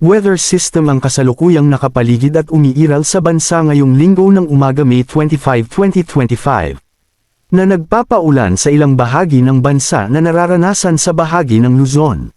Weather system ang kasalukuyang nakapaligid at umiiral sa bansa ngayong Linggo ng umaga May 25, 2025, na nagpapaulan sa ilang bahagi ng bansa na nararanasan sa bahagi ng Luzon,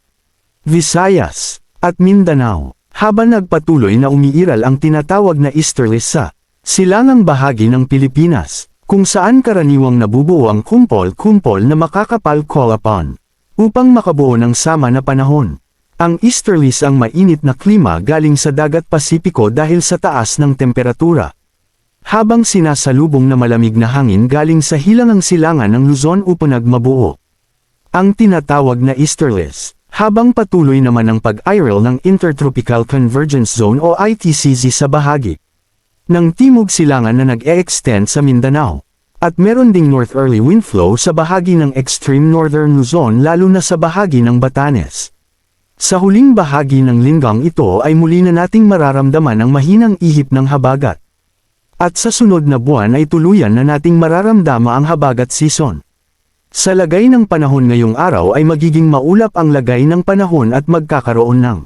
Visayas, at Mindanao, habang nagpatuloy na umiiral ang tinatawag na easterlies sa silangang bahagi ng Pilipinas, kung saan karaniwang nabubuo ang kumpol-kumpol na makakapal call upon, upang makabuo ng sama na panahon. Ang easterlies ang mainit na klima galing sa dagat Pasipiko dahil sa taas ng temperatura, habang sinasalubong na malamig na hangin galing sa hilangang silangan ng Luzon upang nagmabuo ang tinatawag na easterlies, habang patuloy naman ang pag-iral ng Intertropical Convergence Zone o ITCZ sa bahagi ng timog silangan na nag-e-extend sa Mindanao, at meron ding northerly wind flow sa bahagi ng extreme northern Luzon lalo na sa bahagi ng Batanes. Sa huling bahagi ng linggang ito ay muli na nating mararamdaman ang mahinang ihip ng habagat. At sa sunod na buwan ay tuluyan na nating mararamdama ang habagat season. Sa lagay ng panahon ngayong araw ay magiging maulap ang lagay ng panahon at magkakaroon ng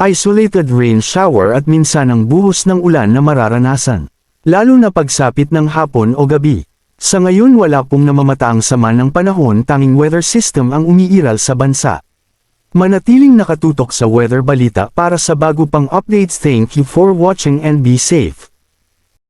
isolated rain shower at minsanang buhos ng ulan na mararanasan, lalo na pagsapit ng hapon o gabi. Sa ngayon wala pong namamataang sama ng panahon, tanging weather system ang umiiral sa bansa. Manatiling nakatutok sa weather balita para sa bago pang updates. Thank you for watching and be safe.